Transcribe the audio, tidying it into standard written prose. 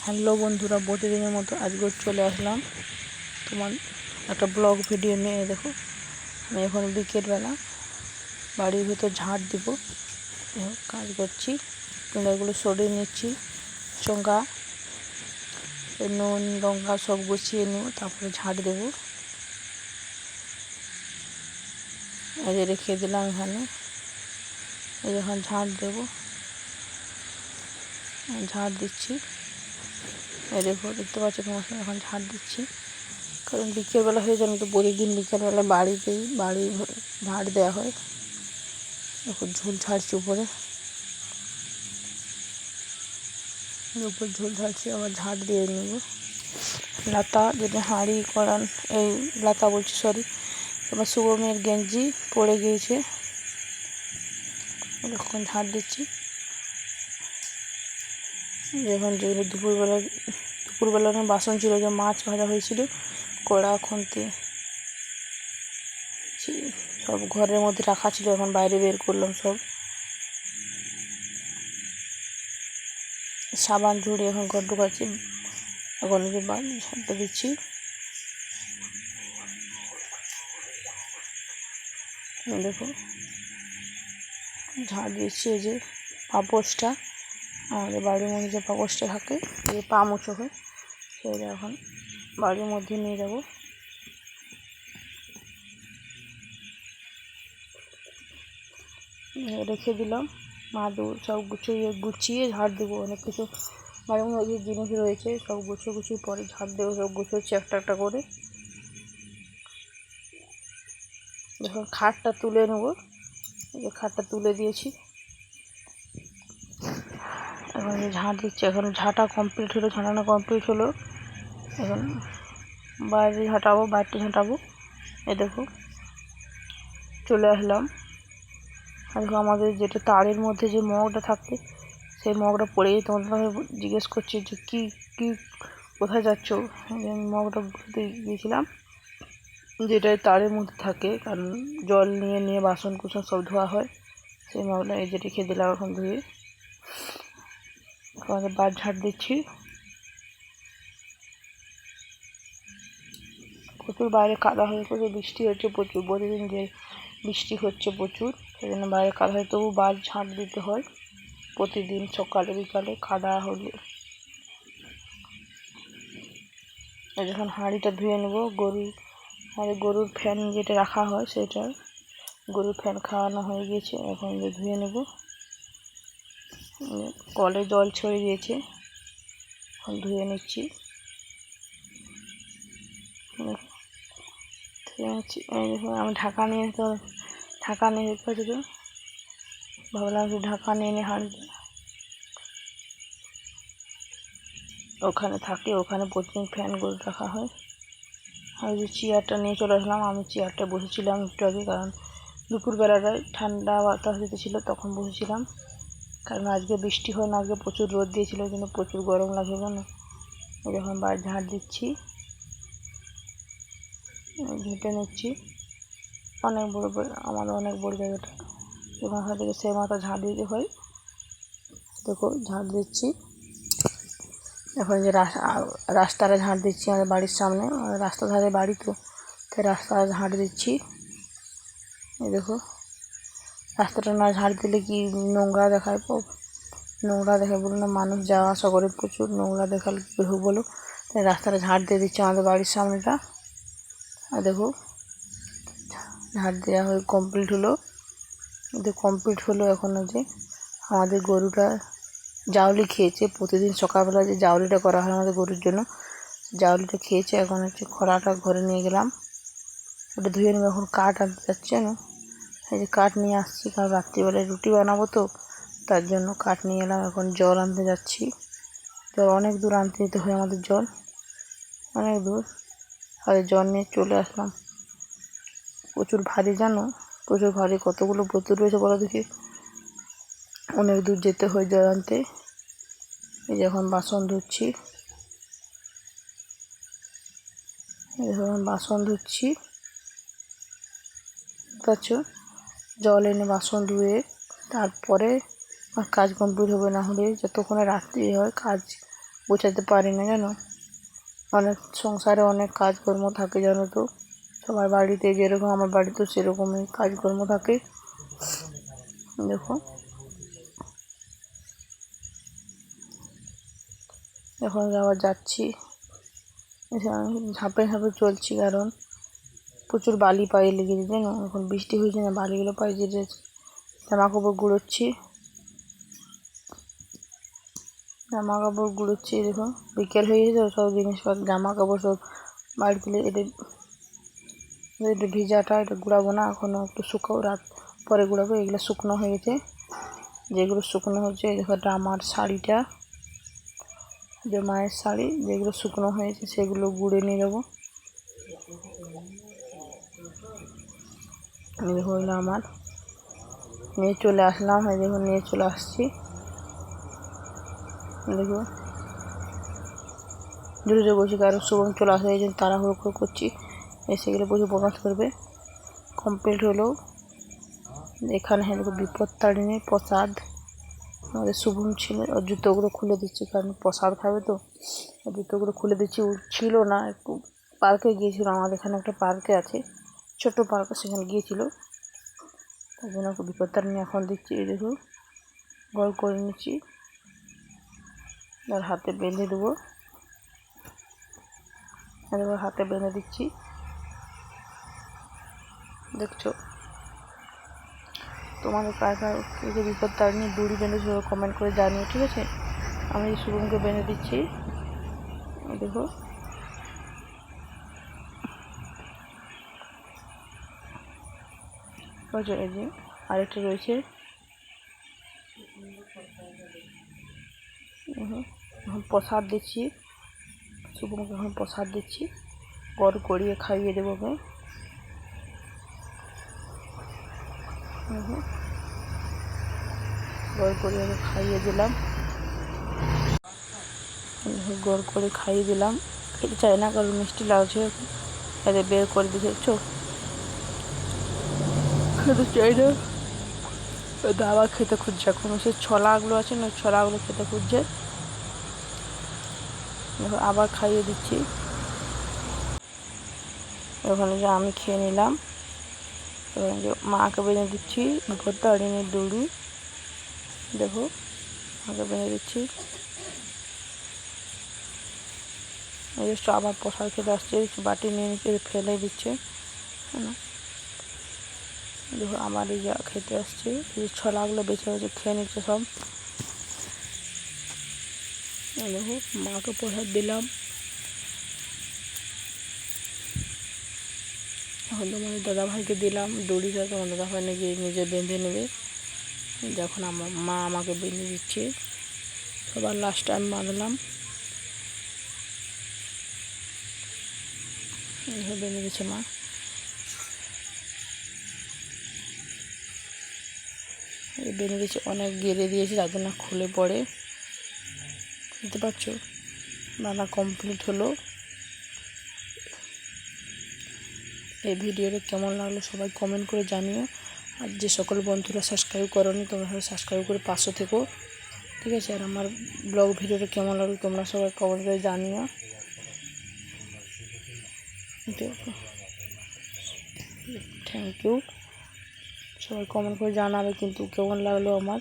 Hello বন্ধুরা, প্রতিদিনের মতো আজকেও চলে আসলাম তোমার একটা ব্লগ ভিডিও নিয়ে। দেখো, আমি এখন বিকেলবেলা বাড়ির ভিতর ঝাঁট দিব, কাজ করছি। পিঁড়াগুলো সরিয়ে নিচ্ছি, চোঙ্গা নুন লঙ্কা সব গুছিয়ে নেব, তারপরে ঝাঁট দেবো। এই যে রেখে দিলাম এখানে। এই যখন ঝাঁট দেবো, ঝাঁট দিচ্ছি। এই দেখো, দেখতে পাচ্ছি তোমার সঙ্গে এখন ঝাঁট দিচ্ছি, কারণ বিকেলবেলা হয়ে যায়। তো প্রতিদিন বিকেলবেলা বাড়ি ঝাঁট দেওয়া হয়। দেখো, ঝুল ঝাড়ছি উপরে ঝুল ঝাড়ছি, আবার ঝাঁট দিয়ে নেব। লতা যেটা হাঁড়ি করান, এই লতা বলছি, সরি, তোমার শুভমের গেঞ্জি পড়ে গিয়েছে, এখন ঝাঁট দিচ্ছি। এখন যেগুলো দুপুরবেলা বাসন ছিল, যে মাছ ভাজা হয়েছিল, কড়া খুন্তি সব ঘরের মধ্যে রাখা ছিল, এখন বাইরে বের করলাম সব। সাবান ঝুড়ি এখন ঘর ঢুকাচ্ছি, এখন ঝাঁটটা দিচ্ছি। দেখো, ঝাঁট দিচ্ছি। এই যে পাপোশটা, আমাদের বাড়ির মধ্যে যে পাপোশটা থাকে, যে পা মুছো হয়, সেটা এখন বাড়ির মধ্যে নিয়ে যাব। রেখে দিলাম, মাদুর সব গুছিয়ে ঝাড় দেবো। অনেক কিছু বাড়ির মধ্যে জিনিস রয়েছে, সব গুছিয়ে পরে ঝাড় দেবো। সব গুছোচ্ছি একটা একটা করে। যখন খাটটা তুলে নেবো, এই যে খাটটা তুলে দিয়েছি, এখন ঝাঁট দিচ্ছি। এখন ঝাঁটা কমপ্লিট হলো, ঝাঁটানো কমপ্লিট হলো। এখন বাইরে বাইরটা ঝাঁটাবো। এ দেখো, চলে আসলাম। আর দেখো, আমাদের যেটা তারের মধ্যে যে মগটা থাকে, সেই মগটা পড়ে তোমাদের জিজ্ঞেস করছে যে কি কোথায় যাচ্ছ। মগটা ঘুরতে গিয়েছিলাম, যেটা তারের মধ্যে থাকে, কারণ জল নিয়ে বাসন কুসন সব ধোয়া হয়। সেই মগটা এই যে রেখে দিলাম, এখন ধুয়ে আমাদের বার ঝাড় দিচ্ছি। প্রচুর বাইরে কাদা হয়ে গেছে, বৃষ্টি হচ্ছে প্রচুর, প্রতিদিন যে বৃষ্টি হচ্ছে প্রচুর, সেই জন্য বাইরে কাদা হয়। তবু বার ঝাঁট দিতে হয় প্রতিদিন, সকালে বিকালে কাদা হলে। যখন হাঁড়িটা ধুয়ে নেব, গরুর ফ্যান যেটা রাখা হয়, সেটা গরুর ফ্যান খাওয়ানো হয়ে গিয়েছে, এখন ধুয়ে নেব। কলে জল ছড়িয়ে দিয়েছে, এখন ধুয়ে নিচ্ছি। আমি ঢাকা নিয়ে দেখতে পাচ্ছি তো, ভাবলাম যে ঢাকা নিয়ে হাঁড়িটা ওখানে থাকে, ওখানে প্রতিদিন ফ্যান গরু রাখা হয়। আর যে চেয়ারটা নিয়ে চলে আসলাম, আমি চেয়ারটা বসেছিলাম একটু আগে, কারণ দুপুরবেলাটায় ঠান্ডা বাতাস দিতেছিল, তখন বসেছিলাম। কারণ আজকে বৃষ্টি হয় না, আজকে প্রচুর রোদ দিয়েছিল, কিন্তু প্রচুর গরম লাগে জানো। যখন বাইরে ঝাঁট দিচ্ছি, ঝেঁটে নিচ্ছি। অনেক বড় আমাদের অনেক বড় জায়গাটা, যে মাথা থেকে সেই মাথা ঝাঁট দিতে হয়। দেখো, ঝাঁট দিচ্ছি। এখন যে রাস্তাটা ঝাঁট দিচ্ছি, আমাদের বাড়ির সামনে, রাস্তা ধারে বাড়ি, তো তাই রাস্তাটা ঝাঁট দিচ্ছি। এই দেখো, রাস্তাটা না ঝাঁট দিলে কি নোংরা দেখায়, বলো না, মানুষ যাওয়া আসা করে, প্রচুর নোংরা দেখালে কী হবে বলো। তাই রাস্তাটা ঝাঁট দিয়ে দিচ্ছি, আমাদের বাড়ির সামনেটা। আর দেখো, ঝাঁট দেওয়া হয়ে কমপ্লিট হলো। এখন যে আমাদের গরুটা জাউলি খেয়েছে, প্রতিদিন সকালবেলা যে জাউলিটা করা হয় আমাদের গরুর জন্য, জাউলিটা খেয়েছে। এখন খড়াটা ঘরে নিয়ে গেলাম, ওটা ধুয়ে নেবো। এখন কাঠ আনতে যাচ্ছে না, এই যে কাঠ নিয়ে আসছি, কারণ রাত্রিবেলায় রুটি বানাবো, তো তার জন্য কাঠ নিয়ে এলাম। এখন জল আনতে যাচ্ছি, জল অনেক দূর আনতে যেতে হয় আমাদের, জল অনেক দূর। আর জল নিয়ে চলে আসলাম। প্রচুর ভারী জানো, প্রচুর ভারী। কতগুলো বোতল রয়েছে বলো দেখি, অনেক দূর যেতে হয় জল আনতে। এই যে এখন বাসন ধুচ্ছি, পাচ্ছ, জল এনে বাসন ধুয়ে তারপরে কাজ কমপ্লিট হবে, না হলে যতক্ষণে রাত্রি হয় কাজ গোছাতে পারি না জানো, অনেক সংসারে অনেক কাজকর্ম থাকে জানো তো, সবার বাড়িতে যেরকম আমার বাড়িতেও সেরকমই কাজকর্ম থাকে। দেখো এখন আবার যাচ্ছি, ঝাঁপে ঝাঁপে চলছি, কারণ প্রচুর বালি পায়ে লেগেছে জানো, এখন বৃষ্টি হয়েছে না, বালিগুলো পায়ে যেতে জামা কাপড় গুঁড়োচ্ছি, দেখো বিকেল হয়ে গেছে, সব জিনিসপত্র জামা কাপড় সব বাড়ি তুলে এটা ভিজাটা এটা গুঁড়াবো না, এখনও একটু শুকাও, রাত পরে গুঁড়াবো। এগুলো শুকনো হয়ে গেছে, যেগুলো শুকনো হচ্ছে দেখো, এটা আমার শাড়িটা, যে মায়ের শাড়ি, যেগুলো শুকনো হয়েছে সেগুলো গুঁড়ে নিয়ে যাবো। দেখো হইলো আমার, নিয়ে চলে আসলাম, দেখো নিয়ে চলে আসছি। দেখো ধীরে ধীরে বসে, কারণ শুভম চলে আসে, এই জন্য তাড়াহুড়ো করছি, এসে গেলে বসে বকাস করবে। কমপ্লিট হলো। এখানে দেখো বিপত্তারিণী প্রসাদ, আমাদের শুভম ছিল, ওর জুতোগুলো খুলে দিচ্ছি, কারণ প্রসাদ খাবে তো, ওর জুতোগুলো খুলে দিচ্ছি। ও ছিল না, একটু পার্কে গিয়েছিল, আমাদের এখানে একটা পার্কে আছে, ছোট্ট পার্কে, সেখানে গিয়েছিল, তার জন্য ওকে বিপত্তারিণী এখন দিচ্ছি। এই দেখো গোল করে নিচ্ছি, আর হাতে বেঁধে দেবো, হাতে বেঁধে দিচ্ছি, দেখছো। তোমাদের কার কার বিপত্তারিণী দড়ি বেঁধেছে কমেন্ট করে জানিও, ঠিক আছে। আমি শুভমকে বেঁধে দিচ্ছি, দেখো এই যে আরেকটা রয়েছে, এখন প্রসাদ দিচ্ছি শুভমকে, এখন প্রসাদ দিচ্ছি, গড় গড়িয়ে খাইয়ে দেবো ওকে। গড় গড়িয়ে খাইয়ে দিলাম, গড় করে খাইয়ে দিলাম। খেতে চাই না, কারণ মিষ্টি লাগছে, এদের বের করে দিয়েছো, খেতে চাই না, আবার খেতে খুঁজছে, এখন সে ছলাগুলো আছে না, ছলাগুলো খেতে খুঁজছে। দেখো আবার খাইয়ে দিচ্ছি, ওখানে যে আমি খেয়ে নিলাম। যে মাকে বেঁধে দিচ্ছি বিপত্তারিণীর দড়ি, দেখো মাকে বেঁধে দিচ্ছি। আবার প্রসাদ খেতে আসছে, বাটি নিয়ে নিচ্ছে, ফেলে দিচ্ছে, হ্যাঁ। দেখো আমার এই যা খেতে আসছে, এই ছলাগুলো বেছে বেছে খেয়ে নিচ্ছে সব। দেখো মাকে প্রসাদ দিলাম, এখন তোমাদের দাদাভাইকে দিলাম দড়িটা, তোমার দাদাভাই নিজে বেঁধে নেবে, যখন আমার মা আমাকে বেঁধে দিচ্ছে, সবার লাস্ট টাইম বাঁধলাম, বেঁধে দিচ্ছে মা। বেঁধে দিচ্ছে, অনেক গেড়ে দিয়েছে, যার জন্য খুলে পড়ে, বুঝতে পারছো। বাঁধা কমপ্লিট হলো। এই ভিডিওটা কেমন লাগলো সবাই কমেন্ট করে জানিও, আর যে সকল বন্ধুরা সাবস্ক্রাইব করোনি তোমরা সবাই সাবস্ক্রাইব করে পাশে থেকো, ঠিক আছে। আর আমার ব্লগ ভিডিওটা কেমন লাগলো তোমরা সবাই কমেন্ট করে জানিও, থ্যাংক ইউ। সবাই কমেন্ট করে জানাবে কিন্তু কেমন লাগলো আমার।